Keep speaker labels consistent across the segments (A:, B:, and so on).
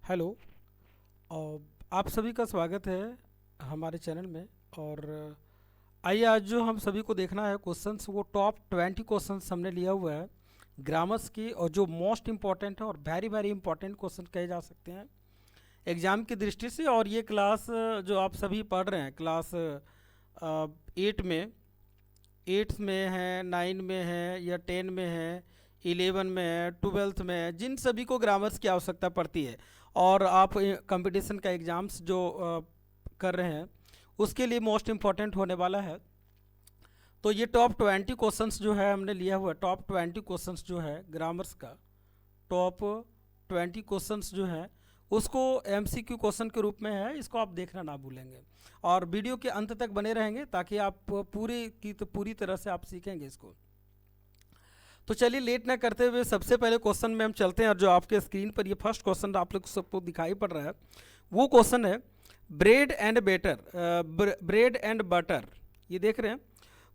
A: Hello. आप सभी का स्वागत है हमारे चैनल में। और आइए आज जो हम सभी को देखना है क्वेश्चंस, वो टॉप 20 क्वेश्चंस हमने लिया हुआ है ग्रामर्स की, और जो मोस्ट इम्पॉर्टेंट है और वेरी वेरी इंपॉर्टेंट क्वेश्चन कहे जा सकते हैं एग्ज़ाम की दृष्टि से। और ये क्लास जो आप सभी पढ़ रहे हैं क्लास 8 में, 8th में है, 9 में है या 10 में है, 11 में है, 12th में है, जिन सभी को ग्रामर्स की आवश्यकता पड़ती है और आप कंपटीशन का एग्ज़ाम्स जो कर रहे हैं उसके लिए मोस्ट इम्पॉर्टेंट होने वाला है। तो ये टॉप 20 क्वेश्चंस जो है हमने लिया हुआ है, टॉप 20 क्वेश्चंस जो है ग्रामर्स का, टॉप 20 क्वेश्चंस जो है उसको एमसीक्यू क्वेश्चन के रूप में है, इसको आप देखना ना भूलेंगे और वीडियो के अंत तक बने रहेंगे ताकि आप पूरी तरह से आप सीखेंगे इसको। तो चलिए लेट ना करते हुए सबसे पहले क्वेश्चन में हम चलते हैं। और जो आपके स्क्रीन पर ये फर्स्ट क्वेश्चन आप लोग सबको दिखाई पड़ रहा है वो क्वेश्चन है ब्रेड एंड बटर। ये देख रहे हैं।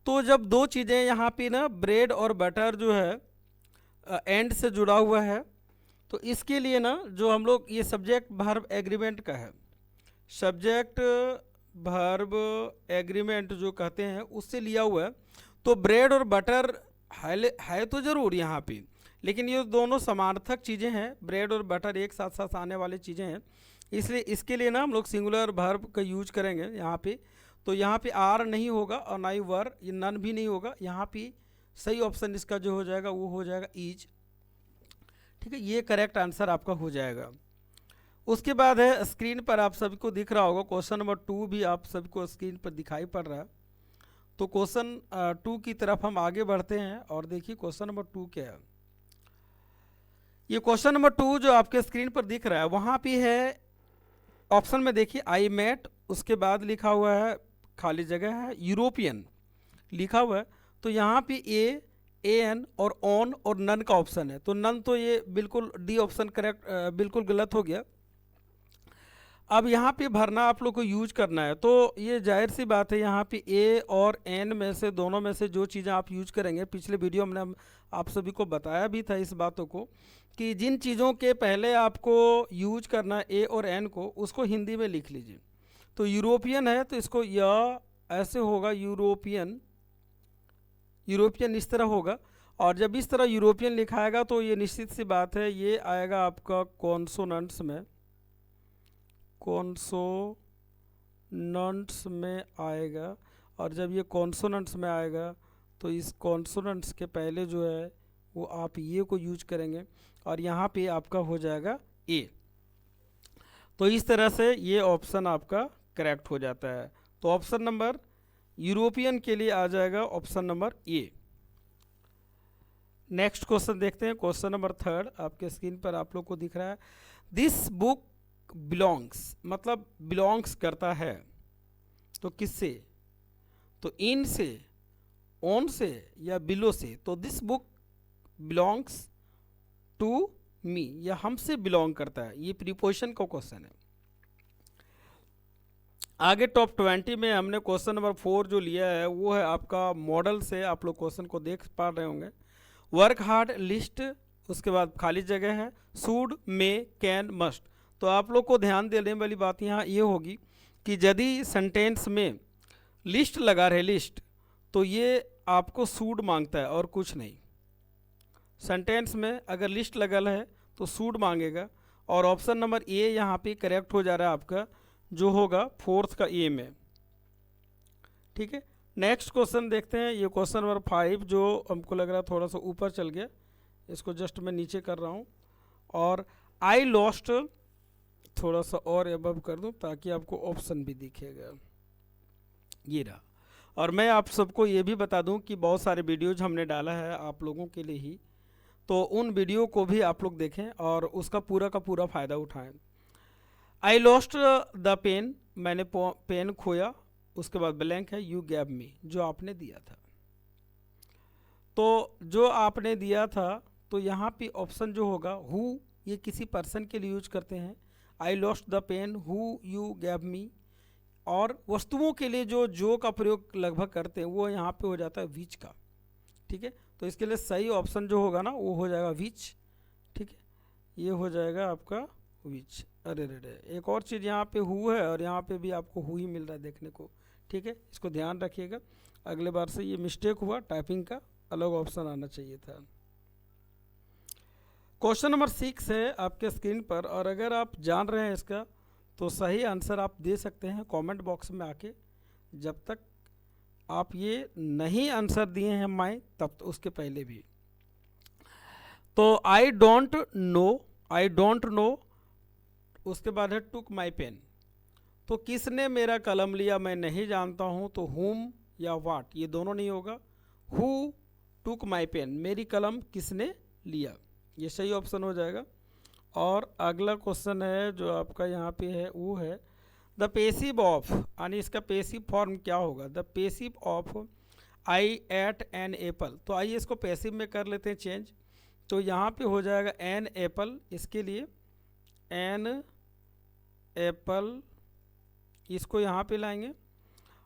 A: तो जब दो चीज़ें यहाँ पे ना, ब्रेड और बटर जो है एंड से जुड़ा हुआ है, तो इसके लिए ना जो हम लोग ये सब्जेक्ट वर्ब एग्रीमेंट का है, सब्जेक्ट वर्ब एग्रीमेंट जो कहते हैं उससे लिया हुआ है। तो ब्रेड और बटर है तो ज़रूर यहाँ पे, लेकिन ये दोनों समार्थक चीज़ें हैं। ब्रेड और बटर एक साथ साथ आने वाली चीज़ें हैं, इसलिए इसके लिए ना हम लोग सिंगुलर वर्ब का यूज करेंगे यहाँ पे। तो यहाँ पे आर नहीं होगा और ना ही वर, ये नन भी नहीं होगा। यहाँ पे सही ऑप्शन इसका जो हो जाएगा वो हो जाएगा इज। ठीक है, ये करेक्ट आंसर आपका हो जाएगा। उसके बाद है, स्क्रीन पर आप सभी को दिख रहा होगा क्वेश्चन नंबर 2 भी आप सभी को स्क्रीन पर दिखाई पड़ रहा है। तो क्वेश्चन 2 की तरफ हम आगे बढ़ते हैं और देखिए क्वेश्चन नंबर 2 क्या है। ये क्वेश्चन नंबर 2 जो आपके स्क्रीन पर दिख रहा है वहाँ पे है ऑप्शन में, देखिए आई मेट, उसके बाद लिखा हुआ है खाली जगह है यूरोपियन लिखा हुआ है। तो यहाँ पे ए एन और ऑन और नन का ऑप्शन है। तो नन तो ये बिल्कुल डी ऑप्शन करेक्ट, बिल्कुल गलत हो गया। अब यहाँ पे भरना आप लोग को यूज करना है, तो ये जाहिर सी बात है यहाँ पे ए और एन में से दोनों में से जो चीज़ें आप यूज करेंगे, पिछले वीडियो में हम आप सभी को बताया भी था इस बातों को कि जिन चीज़ों के पहले आपको यूज करना है ए और एन को, उसको हिंदी में लिख लीजिए। तो यूरोपियन है तो इसको य ऐसे होगा यूरोपियन, यूरोपियन इस तरह होगा। और जब इस तरह यूरोपियन लिखाएगा तो ये निश्चित सी बात है ये आएगा आपका कॉन्सोनेंट्स में, कॉन्सोनेंट्स में आएगा। और जब ये कॉन्सोनेंट्स में आएगा तो इस कॉन्सोनेंट्स के पहले जो है वो आप ये को यूज करेंगे और यहाँ पे आपका हो जाएगा ए। तो इस तरह से ये ऑप्शन आपका करेक्ट हो जाता है। तो ऑप्शन नंबर यूरोपियन के लिए आ जाएगा option number A. Next question देखते हैं, क्वेश्चन नंबर 3 आपके स्क्रीन पर आप लोग को दिख रहा है। दिस बुक बिलोंग्स, मतलब बिलोंग्स करता है तो किससे? तो इन से, ऑन से या बिलो से। तो this book belongs to me, या हमसे बिलोंग करता है, ये प्रीपोजिशन का क्वेश्चन है। आगे टॉप 20 में हमने क्वेश्चन नंबर 4 जो लिया है वो है आपका मॉडल से, आप लोग क्वेश्चन को देख पा रहे होंगे। वर्क हार्ड लिस्ट, उसके बाद खाली जगह है शुड मे कैन मस्ट। तो आप लोग को ध्यान देने वाली बात यहाँ ये होगी कि यदि सेंटेंस में लिस्ट लगा रहे, लिस्ट, तो ये आपको शुड मांगता है और कुछ नहीं। सेंटेंस में अगर लिस्ट लगल है तो शुड मांगेगा। और ऑप्शन नंबर ए यहाँ पे करेक्ट हो जा रहा है आपका, जो होगा 4th का ए में। ठीक है, नेक्स्ट क्वेश्चन देखते हैं। ये क्वेश्चन नंबर 5 जो हमको लग रहा है थोड़ा सा ऊपर चल गया, इसको जस्ट मैं नीचे कर रहा हूँ। और आई लॉस्ट थोड़ा सा और एबव कर दूँ ताकि आपको ऑप्शन भी दिखेगा, ये रहा। और मैं आप सबको ये भी बता दूं कि बहुत सारे वीडियोज हमने डाला है आप लोगों के लिए ही, तो उन वीडियो को भी आप लोग देखें और उसका पूरा का पूरा फ़ायदा उठाएं। आई लॉस्ट द पेन, मैंने पेन खोया, उसके बाद ब्लैंक है यू गैव मी, जो आपने दिया था। तो जो आपने दिया था, तो यहाँ पे ऑप्शन जो होगा हु, ये किसी पर्सन के लिए यूज करते हैं। I lost the pen who you gave me. और वस्तुओं के लिए जो का प्रयोग लगभग करते हैं वो यहाँ पे हो जाता है विच का। ठीक है, तो इसके लिए सही ऑप्शन जो होगा ना वो हो जाएगा विच। ठीक है, ये हो जाएगा आपका विच। अरे रे, एक और चीज़ यहाँ पे हु है और यहाँ पे भी आपको हु ही मिल रहा है देखने को, ठीक है, इसको ध्यान रखिएगा। अगले बार से ये मिस्टेक हुआ, टाइपिंग का अलग ऑप्शन आना चाहिए था। क्वेश्चन नंबर 6 है आपके स्क्रीन पर, और अगर आप जान रहे हैं इसका तो सही आंसर आप दे सकते हैं कमेंट बॉक्स में आके। जब तक आप ये नहीं आंसर दिए हैं माई, तब तो उसके पहले भी। तो आई डोंट नो, उसके बाद है टुक माई पेन। तो किसने मेरा कलम लिया मैं नहीं जानता हूँ, तो हुम या वाट, ये दोनों नहीं होगा। हु टुक माई पेन, मेरी कलम किसने लिया, ये सही ऑप्शन हो जाएगा। और अगला क्वेश्चन है जो आपका यहाँ पे है वो है द पेसिव ऑफ, यानी इसका पेसिव फॉर्म क्या होगा। The passive of I ate an apple. तो आइए इसको पैसिव में कर लेते हैं चेंज। तो यहाँ पे हो जाएगा एन एप्पल, इसके लिए एन एप्पल, इसको यहाँ पे लाएंगे।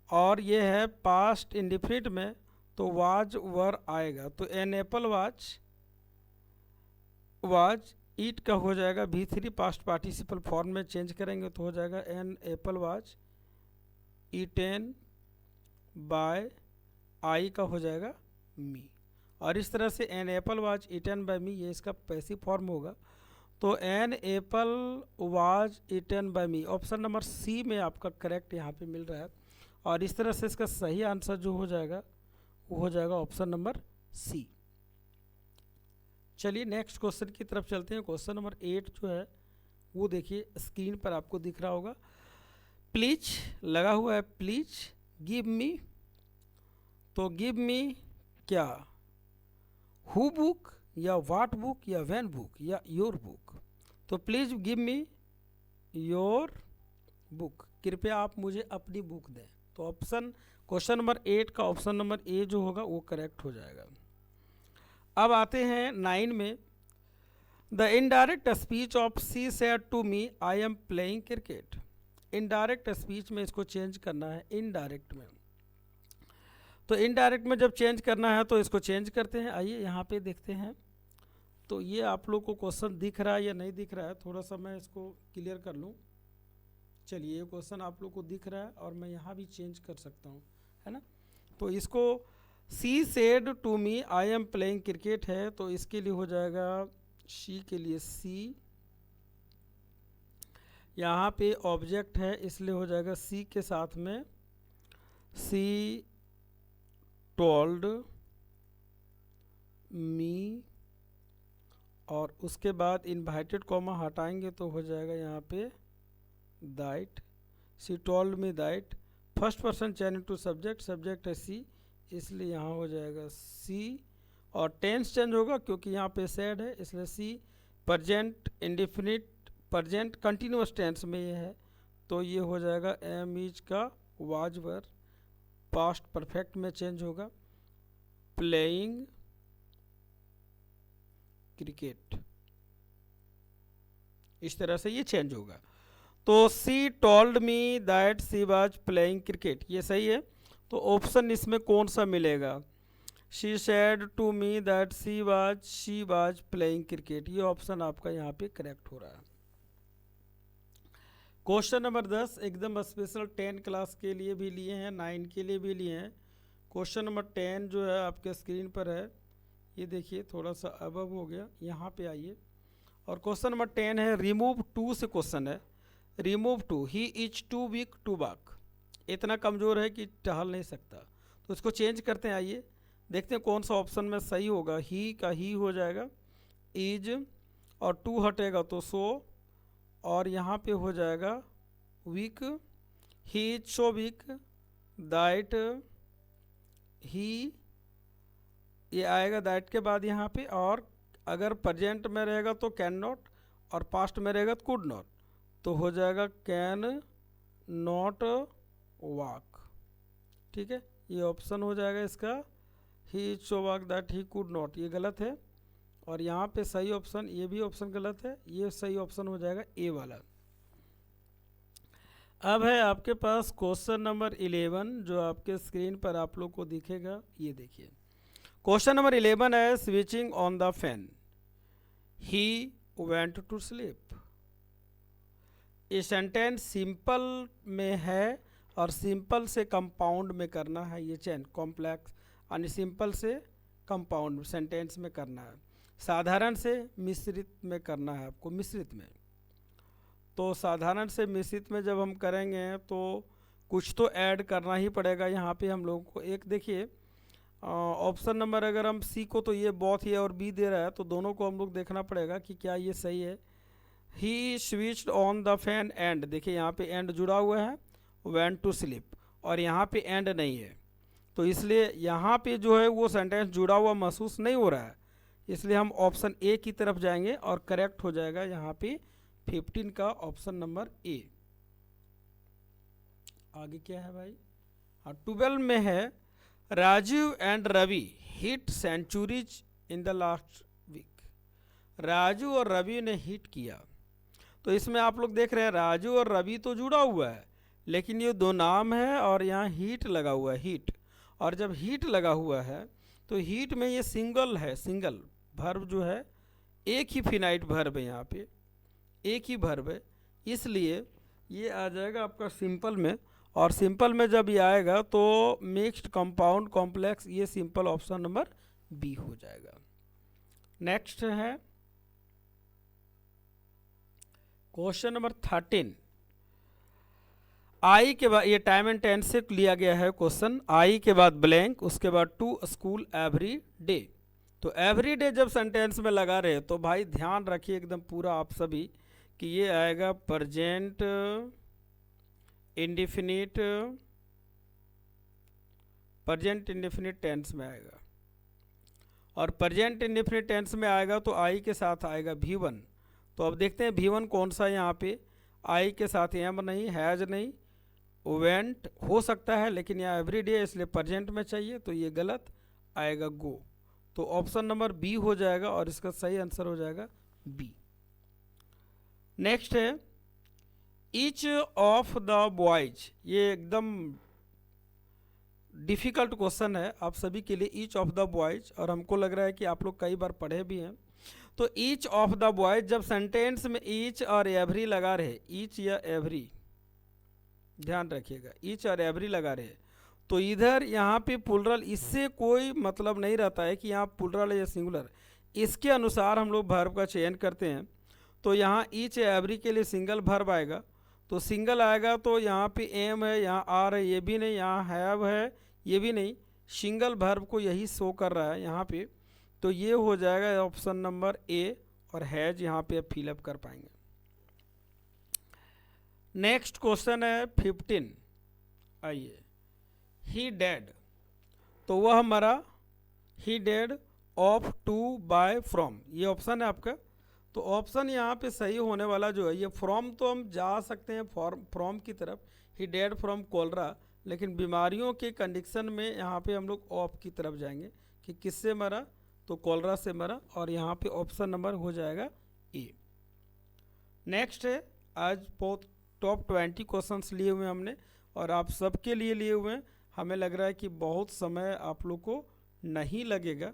A: और ये है पास्ट इंडिफिनिट में, तो वाज वर आएगा। तो एन एप्पल वाज ईट का हो जाएगा V3 पास्ट पार्टिसिपल फॉर्म में चेंज करेंगे तो हो जाएगा an apple was eaten by I का हो जाएगा मी। और इस तरह से an apple was eaten by me, ये इसका पैसिव फॉर्म होगा। तो an apple was eaten by me, option number C में आपका करेक्ट यहाँ पे मिल रहा है। और इस तरह से इसका सही आंसर जो हो जाएगा वो हो जाएगा ऑप्शन नंबर सी। चलिए नेक्स्ट क्वेश्चन की तरफ चलते हैं। क्वेश्चन नंबर 8 जो है वो देखिए स्क्रीन पर आपको दिख रहा होगा। प्लीज लगा हुआ है, प्लीज गिव मी। तो गिव मी क्या, हु बुक या वाट बुक या व्हेन बुक या योर बुक। तो please give me your book, कृपया आप मुझे अपनी बुक दें। तो ऑप्शन क्वेश्चन नंबर 8 का ऑप्शन नंबर ए जो होगा वो करेक्ट हो जाएगा। अब आते हैं 9 में। The indirect speech of she said to me I am playing cricket. Indirect speech में इसको चेंज करना है इनडायरेक्ट में। तो इनडायरेक्ट में जब चेंज करना है तो इसको चेंज करते हैं। आइए यहाँ पे देखते हैं। तो ये आप लोग को क्वेश्चन दिख रहा है या नहीं दिख रहा है, थोड़ा सा मैं इसको क्लियर कर लूँ। चलिए ये क्वेश्चन आप लोग को दिख रहा है और मैं यहाँ भी चेंज कर सकता हूँ, है ना। तो इसको she said to me I am playing cricket है, तो इसके लिए हो जाएगा शी के लिए सी, यहाँ पे ऑब्जेक्ट है इसलिए हो जाएगा सी के साथ में सी टोल्ड मी, और उसके बाद इनवाइटेड कॉमा हटाएंगे तो हो जाएगा यहाँ पे that. She told me that, first person change to subject, subject है सी इसलिए यहाँ हो जाएगा सी। और टेंस चेंज होगा क्योंकि यहाँ पे सैड है इसलिए C. Present indefinite, present continuous tense में ये है तो ये हो जाएगा एम इज का वाज वर। पास्ट परफेक्ट में चेंज होगा प्लेइंग क्रिकेट, इस तरह से ये चेंज होगा। तो she told me that she was playing cricket, ये सही है। तो ऑप्शन इसमें कौन सा मिलेगा, she said to me that she was playing cricket, ये ऑप्शन आपका यहाँ पे करेक्ट हो रहा है। क्वेश्चन नंबर 10 एकदम स्पेशल 10 क्लास के लिए भी लिए हैं, 9 के लिए भी लिए हैं। क्वेश्चन नंबर 10 जो है आपके स्क्रीन पर है, ये देखिए थोड़ा सा अबव हो गया, यहाँ पे आइए। और क्वेश्चन नंबर 10 है रिमूव टू से क्वेश्चन है। Remove too, he is too weak to walk, इतना कमज़ोर है कि टहल नहीं सकता। तो इसको चेंज करते हैं, आइए देखते हैं कौन सा ऑप्शन में सही होगा। ही का ही हो जाएगा इज, और टू हटेगा तो सो, और यहाँ पे हो जाएगा weak, he is so weak that he, ये आएगा दैट के बाद यहाँ पे। और अगर प्रेजेंट में रहेगा तो कैन नॉट, और पास्ट में रहेगा तो कुड नॉट, तो हो जाएगा कैन नॉट वॉक, ठीक है। ये ऑप्शन हो जाएगा इसका ही is so walk that he could not, ये गलत है। और यहाँ पे सही ऑप्शन, ये भी ऑप्शन गलत है, ये सही ऑप्शन हो जाएगा ए वाला। अब है आपके पास क्वेश्चन नंबर 11 जो आपके स्क्रीन पर आप लोग को दिखेगा, ये देखिए। क्वेश्चन नंबर 11 है switching on the fan, he went to sleep. ये सेंटेंस सिंपल में है और सिंपल से कंपाउंड में करना है, ये चेन कॉम्प्लेक्स यानी सिंपल से कंपाउंड सेंटेंस में करना है, साधारण से मिश्रित में करना है आपको, मिश्रित में। तो साधारण से मिश्रित में जब हम करेंगे तो कुछ तो ऐड करना ही पड़ेगा यहाँ पे हम लोगों को। एक देखिए ऑप्शन नंबर अगर हम सी को, तो ये बोथ ए और बी दे रहा है, तो दोनों को हम लोग देखना पड़ेगा कि क्या ये सही है। He switched on the fan and, देखिए यहाँ पे एंड जुड़ा हुआ है, वेंट टू स्लीप, और यहाँ पे एंड नहीं है, तो इसलिए यहाँ पे जो है वो सेंटेंस जुड़ा हुआ महसूस नहीं हो रहा है, इसलिए हम ऑप्शन ए की तरफ जाएंगे और करेक्ट हो जाएगा यहाँ पे 15 का ऑप्शन नंबर ए। आगे क्या है भाई? हाँ 12 में है Rajeev and Ravi hit centuries in the last week. Raju और रवि ने हिट किया, तो इसमें आप लोग देख रहे हैं राजू और रवि तो जुड़ा हुआ है, लेकिन ये दो नाम है और यहाँ हीट लगा हुआ है, हीट। और जब हीट लगा हुआ है तो हीट में ये सिंगल है, सिंगल वर्ब जो है एक ही फिनाइट वर्ब है, यहाँ पे एक ही वर्ब है, इसलिए ये आ जाएगा आपका सिंपल में। और सिंपल में जब ये आएगा तो मिक्स्ड कंपाउंड कॉम्प्लेक्स, ये सिंपल ऑप्शन नंबर बी हो जाएगा। नेक्स्ट है क्वेश्चन नंबर 13। आई के बाद, ये टाइम एंड टेंस से लिया गया है क्वेश्चन, आई के बाद ब्लैंक, उसके बाद टू स्कूल एवरी डे। तो एवरी डे जब सेंटेंस में लगा रहे तो भाई ध्यान रखिए एकदम पूरा आप सभी कि ये आएगा present indefinite, present indefinite tense में आएगा। और प्रेजेंट इंडेफिनिट टेंस में आएगा तो आई के साथ आएगा V1। तो अब देखते हैं V1 कौन सा है यहाँ पे। आई के साथ एम नहीं, हैज नहीं, वेंट हो सकता है, लेकिन यहाँ एवरीडे इसलिए प्रेजेंट में चाहिए, तो ये गलत आएगा गो। तो ऑप्शन नंबर बी हो जाएगा और इसका सही आंसर हो जाएगा बी। नेक्स्ट है ईच ऑफ द बॉयज, ये एकदम डिफ़िकल्ट क्वेश्चन है आप सभी के लिए, ईच ऑफ द बॉयज, और हमको लग रहा है कि आप लोग कई बार पढ़े भी हैं। तो ईच ऑफ द बॉयज जब सेंटेंस में ईच और एवरी लगा रहे, ईच या एवरी, ध्यान रखिएगा ईच और एवरी लगा रहे, तो इधर यहाँ पे प्लुरल, इससे कोई मतलब नहीं रहता है कि यहाँ प्लुरल या सिंगुलर, इसके अनुसार हम लोग वर्ब का चयन करते हैं। तो यहाँ ईच या एवरी के लिए सिंगल वर्ब आएगा, तो सिंगल आएगा तो यहाँ पे एम है, यहाँ आर है, ये भी नहीं, यहाँ हैव है, ये भी नहीं, सिंगल वर्ब को यही शो कर रहा है यहाँ पे, तो ये हो जाएगा ऑप्शन नंबर ए, और हैज यहाँ पे आप फिलअप कर पाएंगे। नेक्स्ट क्वेश्चन है 15, आइए ही डेड, तो वह मरा, he died of to by from, ये ऑप्शन है आपका। तो ऑप्शन यहाँ पे सही होने वाला जो है ये फ्रॉम, तो हम जा सकते हैं फ्रॉम की तरफ, ही डेड फ्रॉम कोलरा, लेकिन बीमारियों के कंडीशन में यहाँ पे हम लोग ऑफ की तरफ जाएंगे कि किससे मरा, तो कोलरा से मरा, और यहाँ पे ऑप्शन नंबर हो जाएगा ए। नेक्स्ट है आज बहुत टॉप 20 क्वेश्चंस लिए हुए हैं हमने, और आप सबके लिए लिए हुए हैं। हमें लग रहा है कि बहुत समय आप लोग को नहीं लगेगा,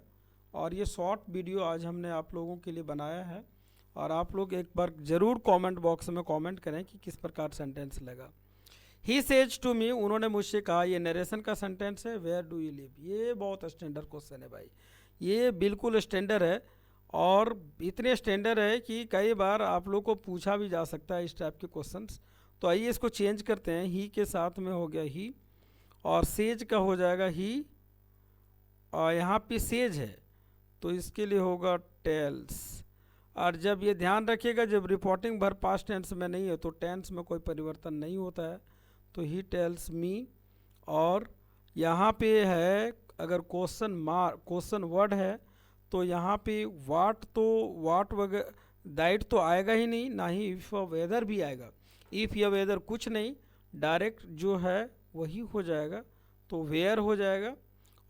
A: और ये शॉर्ट वीडियो आज हमने आप लोगों के लिए बनाया है, और आप लोग एक बार ज़रूर कमेंट बॉक्स में कमेंट करें कि किस प्रकार सेंटेंस लगा। ही सेज टू मी, उन्होंने मुझसे कहा, ये नरेशन का सेंटेंस है। वेयर डू यू लिव, ये बहुत स्टैंडर्ड क्वेश्चन है भाई, ये बिल्कुल स्टैंडर्ड है, और इतने स्टैंडर्ड है कि कई बार आप लोग को पूछा भी जा सकता है इस टाइप के क्वेश्चंस। तो आइए इसको चेंज करते हैं, ही के साथ में हो गया ही, और सेज का हो जाएगा ही, और यहाँ पे सेज है तो इसके लिए होगा टेल्स। और जब ये ध्यान रखिएगा जब रिपोर्टिंग भर पास्ट टेंस में नहीं है तो टेंस में कोई परिवर्तन नहीं होता है, तो ही टेल्स मी। और यहाँ पे है अगर क्वेश्चन वर्ड है तो यहाँ पे वाट, तो वाट वगैरह दैट तो आएगा ही नहीं, ना ही इफ़ वेदर भी आएगा, इफ़ या वेदर कुछ नहीं, डायरेक्ट जो है वही हो जाएगा, तो वेयर हो जाएगा।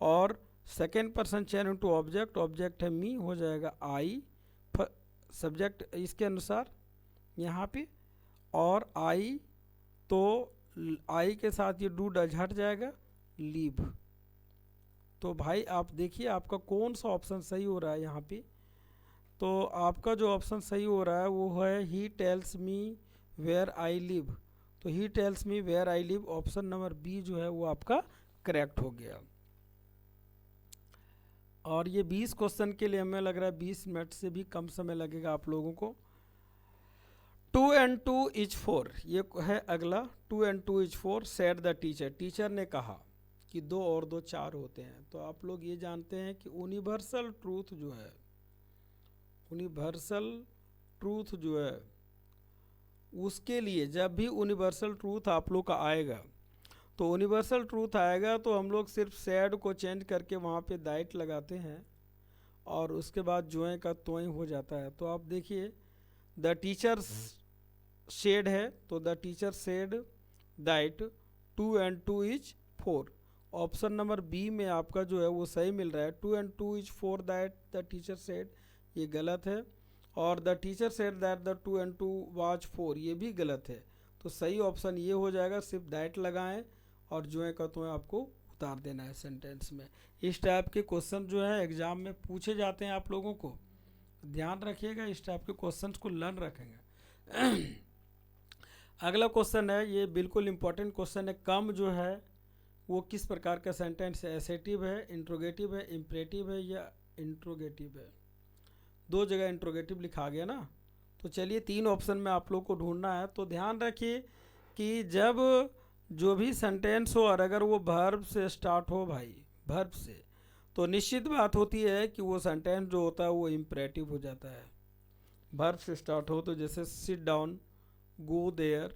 A: और second person change into object, object है मी, हो जाएगा आई, सब्जेक्ट इसके अनुसार यहाँ पे, और आई तो आई के साथ ये डू डज हट जाएगा, लीव। तो भाई आप देखिए आपका कौन सा ऑप्शन सही हो रहा है यहाँ पे। तो आपका जो ऑप्शन सही हो रहा है वो है he tells me where I live, तो he tells me where I live, option number B जो है वो आपका करेक्ट हो गया। और ये 20 क्वेश्चन के लिए हमें लग रहा है 20 मिनट से भी कम समय लगेगा आप लोगों को। 2 and 2 is 4, ये है अगला। 2 and 2 is 4, said the teacher, teacher ने कहा कि 2 और 2 4 होते हैं। तो आप लोग ये जानते हैं कि यूनिवर्सल ट्रूथ जो है, यूनिवर्सल ट्रूथ जो है उसके लिए जब भी यूनिवर्सल ट्रूथ आप लोग का आएगा, तो यूनिवर्सल ट्रूथ आएगा तो हम लोग सिर्फ सैड को चेंज करके वहाँ पे दैट लगाते हैं और उसके बाद जोए का तोय हो जाता है। तो आप देखिए द टीचर शेड है, तो the teacher said that 2 and 2 is 4, option number B में आपका जो है वो सही मिल रहा है। 2 and 2 is 4 that the teacher said, ये गलत है। और the teacher said that the 2 and 2 was 4, ये भी गलत है। तो सही ऑप्शन ये हो जाएगा, सिर्फ दैट लगाएं और जो है कहते हैं आपको उतार देना है सेंटेंस में। इस टाइप के क्वेश्चन जो है एग्जाम में पूछे जाते हैं, आप लोगों को ध्यान रखिएगा, इस टाइप के क्वेश्चंस को लर्न रखेंगे। अगला क्वेश्चन है, ये बिल्कुल इंपॉर्टेंट क्वेश्चन है। कम जो है वो किस प्रकार का सेंटेंस है, एसेटिव है, इंट्रोगेटिव है, इम्परेटिव है या इंट्रोगेटिव है। 2 जगह इंट्रोगेटिव लिखा गया ना, तो चलिए 3 ऑप्शन में आप लोग को ढूंढना है। तो ध्यान रखिए कि जब जो भी सेंटेंस हो और अगर वो वर्ब से स्टार्ट हो भाई, वर्ब से, तो निश्चित बात होती है कि वो सेंटेंस जो होता है वो इम्परेटिव हो जाता है। वर्ब से स्टार्ट हो तो जैसे sit down, go there,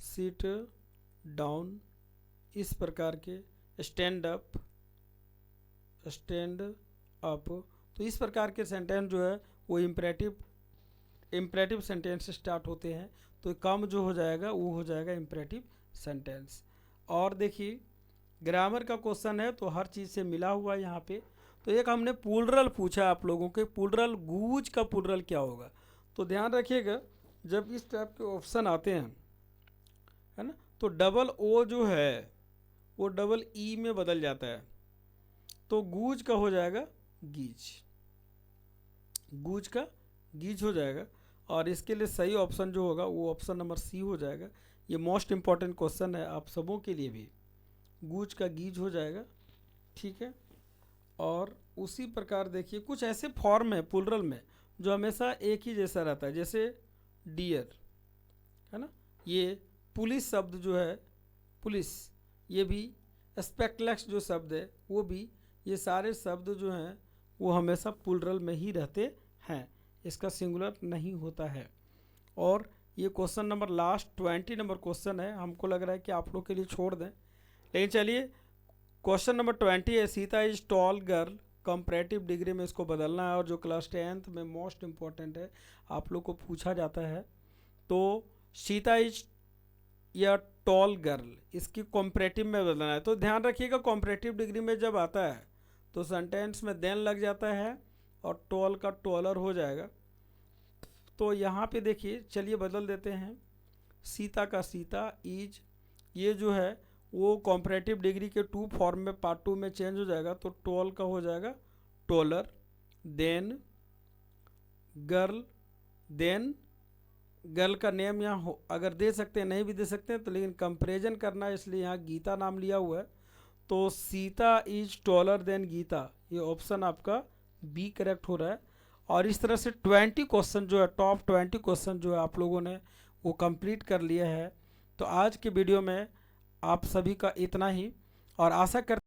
A: sit down, इस प्रकार के, स्टैंड अप, तो इस प्रकार के सेंटेंस जो है वो इम्परेटिव सेंटेंस से स्टार्ट होते हैं। तो कम जो हो जाएगा वो हो जाएगा इम्परेटिव सेंटेंस। और देखिए ग्रामर का क्वेश्चन है तो हर चीज़ से मिला हुआ है यहाँ पे। तो एक हमने प्लूरल पूछा आप लोगों के, प्लूरल गूज का प्लूरल क्या होगा। तो ध्यान रखिएगा जब इस टाइप के ऑप्शन आते हैं, है ना, तो डबल ओ जो है वो डबल ई में बदल जाता है। तो गूज का हो जाएगा गीज, गूज का गीज हो जाएगा। और इसके लिए सही ऑप्शन जो होगा वो ऑप्शन नंबर सी हो जाएगा। ये मोस्ट इंपॉर्टेंट क्वेश्चन है आप सबों के लिए भी, गूज का गीज हो जाएगा, ठीक है। और उसी प्रकार देखिए कुछ ऐसे फॉर्म है प्लूरल में जो हमेशा एक ही जैसा रहता है, जैसे डियर, है ना, ये पुलिस शब्द जो है, पुलिस, ये भी स्पेक्टलेक्स जो शब्द है वो भी, ये सारे शब्द जो हैं वो हमेशा प्लूरल में ही रहते हैं, इसका सिंगुलर नहीं होता है। और ये question number last 20 number question है, हमको लग रहा है कि आप लोग के लिए छोड़ दें, लेकिन चलिए क्वेश्चन नंबर 20 है, Sita is tall girl, comparative degree में इसको बदलना है। और जो क्लास 10th में मोस्ट इम्पॉर्टेंट है, आप लोग को पूछा जाता है, तो सीता इज या टॉल गर्ल, इसकी कंपैरेटिव में बदलना है। तो ध्यान रखिएगा कंपैरेटिव डिग्री में जब आता है तो सेंटेंस में देन लग जाता है और टॉल का टॉलर हो जाएगा। तो यहाँ पे देखिए, चलिए बदल देते हैं, सीता का सीता, इज, ये जो है वो कंपैरेटिव डिग्री के 2 फॉर्म में पार्ट 2 में चेंज हो जाएगा। तो टॉल का हो जाएगा taller, than girl, than girl का नेम यहाँ अगर दे सकते हैं, नहीं भी दे सकते हैं तो, लेकिन कंपैरिजन करना है इसलिए यहाँ गीता नाम लिया हुआ है। तो Sita is taller than Gita, ये ऑप्शन आपका बी करेक्ट हो रहा है। और इस तरह से 20 क्वेश्चन जो है, टॉप 20 क्वेश्चन जो है आप लोगों ने वो कंप्लीट कर लिया है। तो आज के वीडियो में आप सभी का इतना ही, और आशा करते